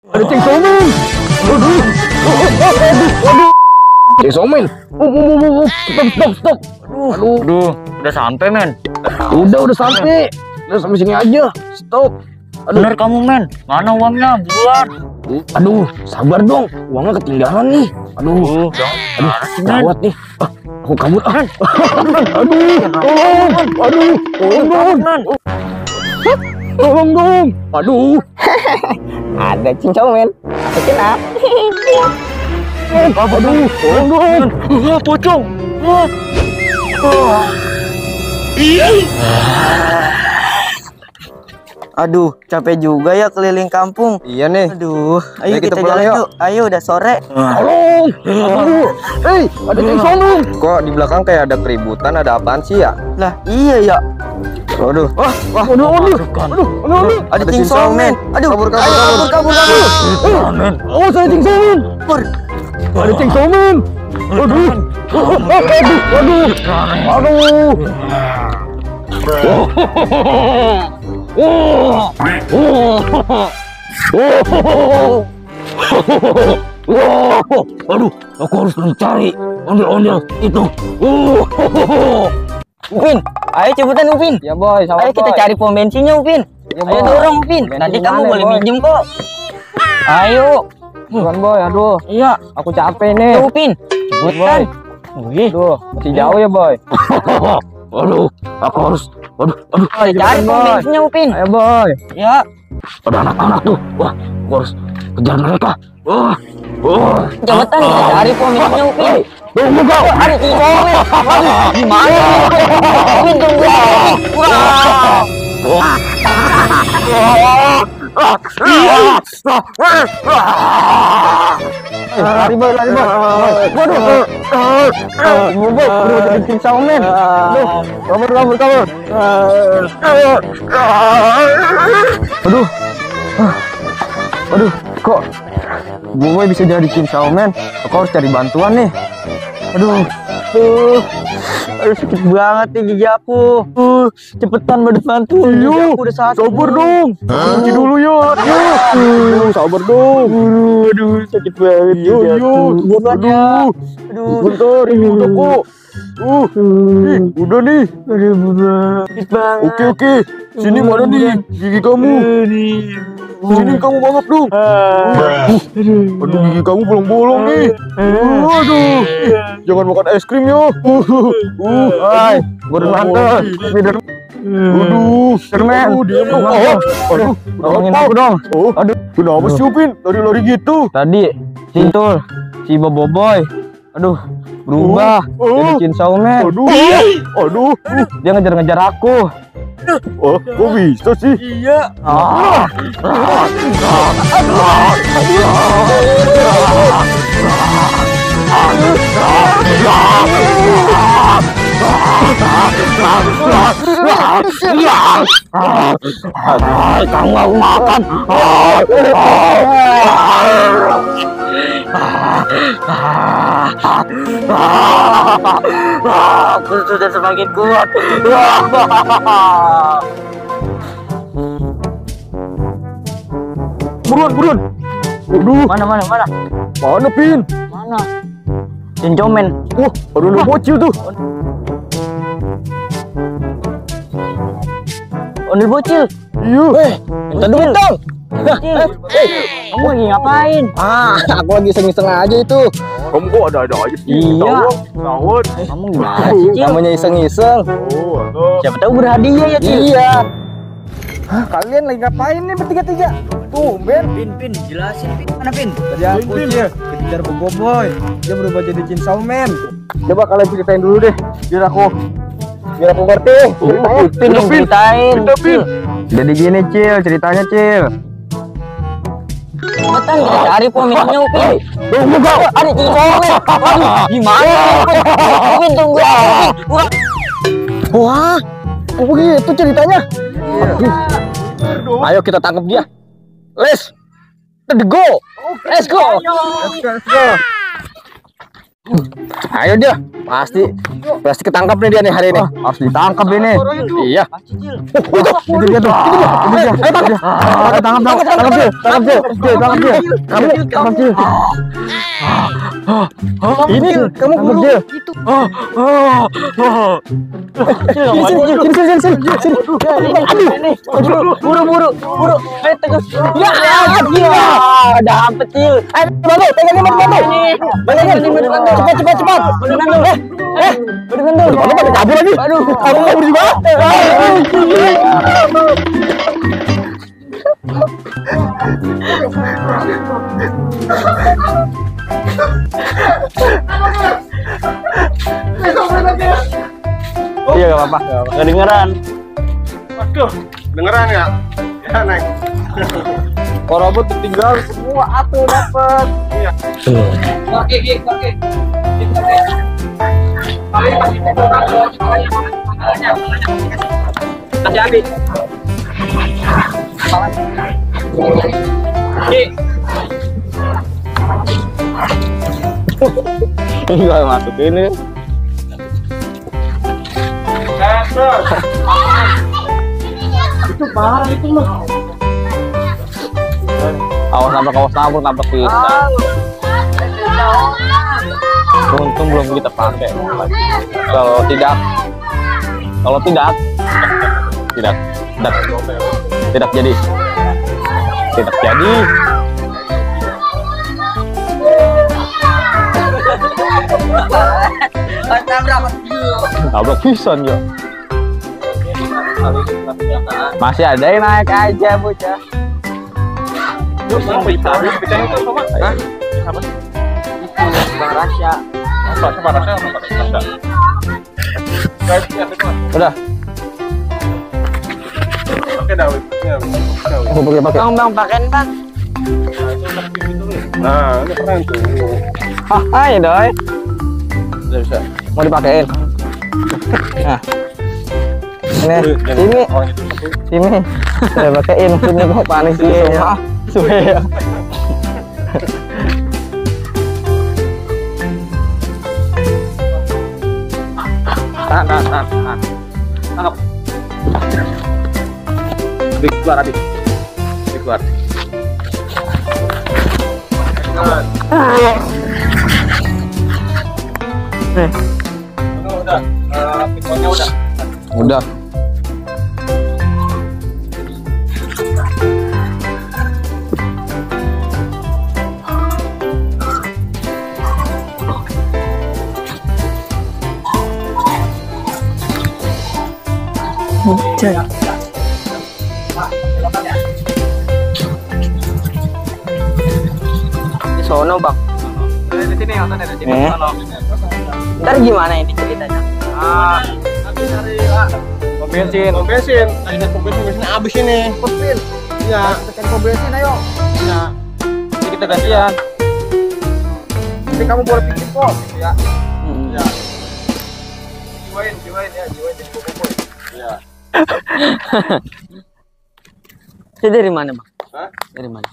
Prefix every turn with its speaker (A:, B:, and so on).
A: Ada Chainsaw Man. Aduh. Aduh. Chainsaw Man. Stop. Aduh.
B: Udah sampai, men.
A: Udah sampai. Udah sampai sini aja. Stop. Aduh.
B: Bener kamu, men. Mana uangnya? Buruan.
A: Aduh, sabar dong. Uangnya ketinggalan nih. Aduh, gawat nih. Aku kabur. Tolong dong. Aduh.
C: Ada Chainsaw Man. Aku kena.
A: Aduh, tolong dong.
B: Pocong.
C: Aduh, capek juga ya keliling kampung.
D: Iya nih.
C: Aduh, ayo kita
D: pulang
C: jalan
D: yuk.
C: yuk. Ayo udah sore.
A: Tolong. Aduh. Ada Chainsaw Man.
D: Kok di belakang kayak ada keributan, ada apaan sih ya?
C: Lah, iya ya.
D: Waduh.
A: Aduh.
C: Ada Chainsaw Man. Aduh,
D: kabur.
C: kabur.
A: Oh, saya Chainsaw Man. Ada Chainsaw Man. Aduh. Aduh, aku harus mencari ondel-ondel itu.
C: Upin, ayo cepetan Upin.
D: Ya boy,
C: Ayo kita cari pom bensinnya Upin.
D: Ya,
C: Ayo
D: Boy.
C: dorong Upin.
D: Bensin
C: Nanti kamu
D: mana,
C: boleh
D: Boy?
C: minjem kok. Ayo.
D: Bukan boy, aduh.
C: Iya.
D: Aku capek nih.
C: Ayo Upin. Cepetan. Wih.
D: Aduh, masih jauh ya boy.
A: Aduh, aku harus. Aduh.
C: Ayo cari pom
D: Boy.
C: bensinnya Upin.
D: Ayo boy.
C: Ya.
A: Ada anak-anak tuh. Wah, aku harus kejar mereka.
C: Cepetan kita cari pom bensinnya Upin.
A: Tunggu kau.
C: Ada Chainsaw Man. Waduh, gimana? Upin tunggu. Wah.
D: Lari boy. Waduh. Boy, udah jadi Chainsaw Man. Aduh, kabur. Aduh, kok gue bisa jadi Chainsaw Man? Aku harus cari bantuan nih. Aduh, sakit banget nih gigi aku. Cepetan bantu. Yuk, udah sakit.
A: Sabar dong. Kunci dulu yuk. Sabar dong.
D: Aduh, sakit banget gigi aku.
C: Aduh.
A: Bentar, ini udah kok. Udah nih.
C: Sakit banget.
A: Oke. Sini mana nih gigi kamu? Sini kamu banget dong. Aduh, gigi kamu bolong-bolong nih. Aduh. Jangan makan es krim ya.
D: Hai, gue udah mantel.
A: Aduh,
D: Superman.
A: diam dong. Aduh,
D: Tolongin aku dong.
A: Aduh, kenapa sih Upin? Lari-lari gitu.
D: Tadi Cintul, si Boboiboy, aduh, berubah jadi Chainsaw Man.
A: Aduh.
D: Dia ngejar-ngejar aku.
A: Kok bisa sih?
C: Iya.
A: Kamu mau makan?
C: Aku sudah semakin kuat.
A: Buruan. Aduh,
C: Mana?
A: Pin?
C: Mana? Chainsaw Man.
A: Wah, ada bocil tuh.
C: Ondel bocil.
A: Iya.
C: Minta duit dong. Kamu lagi ngapain?
D: Aku lagi iseng-iseng aja itu.
A: Kamu kok ada aja sih?
C: Iya.
A: Tawon.
C: Kamu gimana sih, Cil?
D: Namanya iseng-iseng.
A: Aduh.
C: Siapa tahu berhadiah ya, Cil.
D: Iya. Kalian lagi ngapain nih bertiga-tiga? Tumben.
C: Pin, jelasin Pin. Mana Pin?
D: Tadi aku kejar Boboiboy. Dia berubah jadi Chainsaw Man. Coba kalian ceritain dulu deh, biar aku ngerti.
C: Pin yang ceritain.
A: Pin.
D: Jadi gini Cil, ceritanya Cil.
C: Cepetan kita cari pom bensinnya Upin.
A: Tunggu kau.
C: Ada Chainsaw Man. Waduh, gimana? Upin tunggu. Upin.
D: Wah, kok begitu ceritanya? Ayo kita tangkap dia. Let's go.
C: Let's go. Ayo dia, pasti ketangkap nih dia nih hari ini. Harus ditangkap ini. Iya. Itu dia tuh. Ayo tangkap dia. Ini kamu buru. Sini. Aduh, buru. Ayo tegas. Ya, dapet Cil. Ayo, bantu, pegangin. Cepat. Bener. Kamu pada kabur lagi. Aduh, kamu kabur juga. Iya, gak apa-apa. Kedengeran.
A: Aduh, dengeran ya? Ya, Neng.
D: Korobot tinggal semua atuh dapat.
A: Iya.
C: Oke. Hati-hati. Enggak masuk ini.
A: Itu parah itu mah.
C: Awas nabrak pisang. Untung belum kita pakai. Kalau tidak jadi. Tabrak pisan ya. Masih ada yang naik aja bocah. Udah.
A: Oke, Dawid.
C: Pakai. Bang, pakein, Bang.
A: Nah, ini keren tuh.
C: Hai, doi. Bisa. Mau dipakein. Nah. Sini. Udah pakein, maksudnya kok panik sih ya. Suwe. Tangkap. Keluar. Udah. Di sono, Bang.
D: Di sini.
C: Ntar gimana ini ceritanya?
D: Nanti cari pom bensin. Ini pom bensin habis ini. Iya, tekan pom bensin ayo. Iya. Jadi kita gantian. Nanti kamu boleh bikin kok, ya. Iya. Jiwain jadi pokok. Iya.
C: Itu dari mana, Bang?
D: Hah?
C: Dari mana?